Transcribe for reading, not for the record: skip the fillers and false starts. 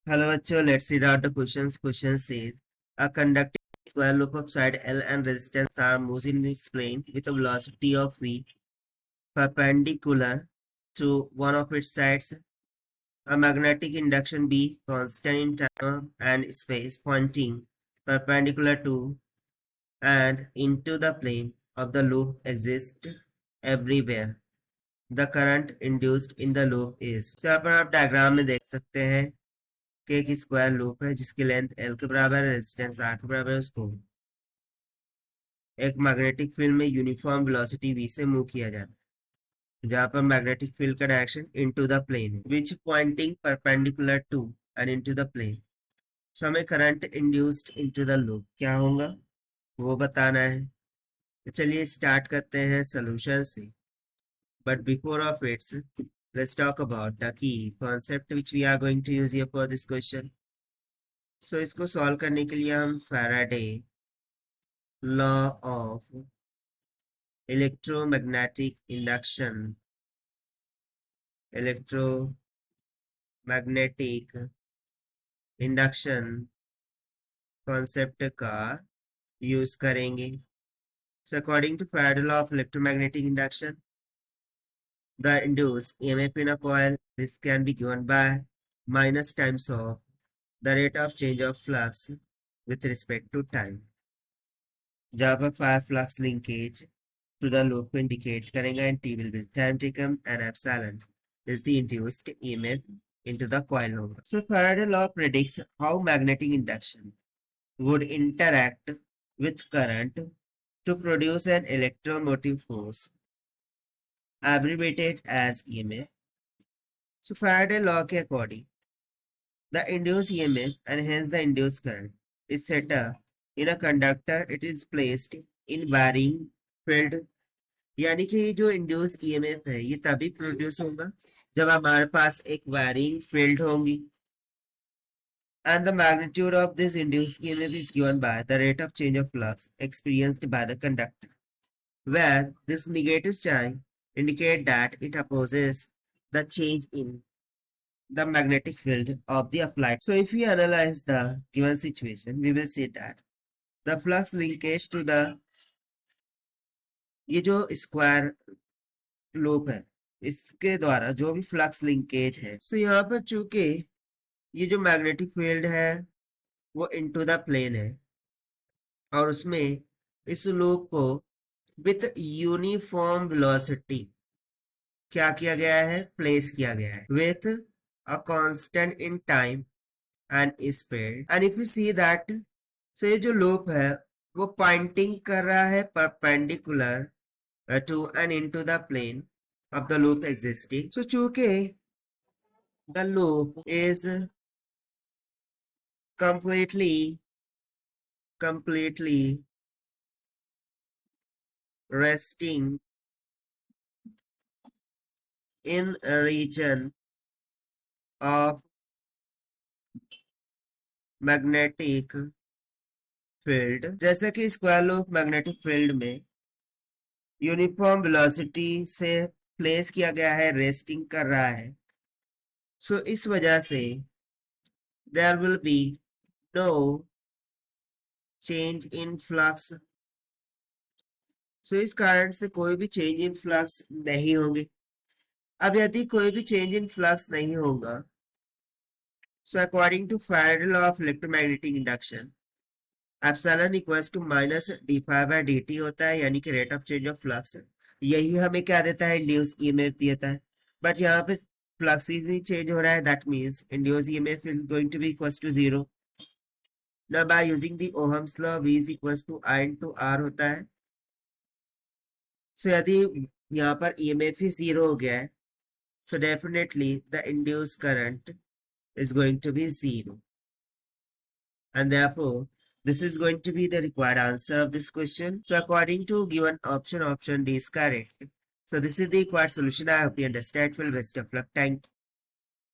Hello बच्चों, let's read out the questions. Question says, a conducting square loop of side L and resistance R moves in its plane with a velocity of v perpendicular to one of its sides. A magnetic induction B constant in time and space pointing perpendicular to and into the plane of the loop exists everywhere. The current induced in the loop is. So यहाँ पर आप diagram में देख सकते हैं के एक square loop है जिसकी लेंथ एल के बराबर है, रेजिस्टेंस आर के बराबर है। उसको एक मैग्नेटिक फील्ड में यूनिफॉर्म वेलोसिटी v से मूव किया जाता है, जहां पर मैग्नेटिक फील्ड का डायरेक्शन इनटू द प्लेन है, which pointing perpendicular to and into the plane. So हमें current induced into the loop क्या होगा वो बताना है। तो चलिए स्टार्ट करते हैं सोल्यूशन से, but before of its let's talk about the key concept which we are going to use here for this question. So इसको सॉल्व करने के लिए हम Faraday law of electromagnetic induction concept का यूज करेंगे। So according to Faraday law of electromagnetic induction, the induced EMF in a coil, this can be given by minus times of the rate of change of flux with respect to time, जहाँ पर fire flux linkage to the loop को indicate करेंगे and T will be time taken and epsilon is the induced EMF into the coil number. So Faraday law predicts how magnetic induction would interact with current to produce an electromotive force abbreviated as EMF. So Faraday law के according, the induced EMF and hence the induced current is set up in a conductor. It is placed in varying field, यानी कि जो induce EMF है ये तभी produce होगा जब हमारे पास एक वायरिंग फील्ड होंगी, and the magnitude of this induced EMF is given by the rate of change of flux experienced by the conductor, where this negative sign indicate that it opposes the change in the magnetic field of the applied. So if we analyze the given situation, we will see that the flux linkage to the ये जो square loop है इसके द्वारा जो भी flux linkage है, सो यहाँ पर चूंकि ये जो मैग्नेटिक फील्ड है वो इनटू द प्लेन है और उसमें इस लूप को विथ यूनिफॉर्म वेलोसिटी क्या किया गया है, प्लेस किया गया है with a constant in time and speed. And if you see that, so ये जो लूप है वो पॉइंटिंग कर रहा है perpendicular to and into the plane of the loop existing. So चूंकि the loop is completely resting in a region of magnetic field, जैसे कि स्क्वायर लूप मैग्नेटिक फील्ड में यूनिफॉर्म वेलोसिटी से प्लेस किया गया है, रेस्टिंग कर रहा है, सो इस वजह से there will be no change in flux. So इस कारण से कोई भी चेंज इन फ्लक्स नहीं होंगे। अब यदि कोई भी चेंज इन फ्लक्स नहीं होगा, so according to Faraday law of electromagnetic induction, epsilon equals to minus d phi by d t होता है, यानी कि rate of change of flux. यही हमें क्या देता है, इंड्यूस ईएमएफ देता है। बट यहाँ पे फ्लक्स ही चेंज हो रहा है, that means induced EMF is going to be equals to 0। Now by using the Ohm's law, V is equals to I into R होता है। सो यदि यहाँ पर ईएमएफ ही 0 हो गया है, so definitely the induced current is going to be 0, and therefore this is going to be the required answer of this question. So according to given option D is correct. So this is the required solution. I hope you understand. Well, best of luck. Thank you.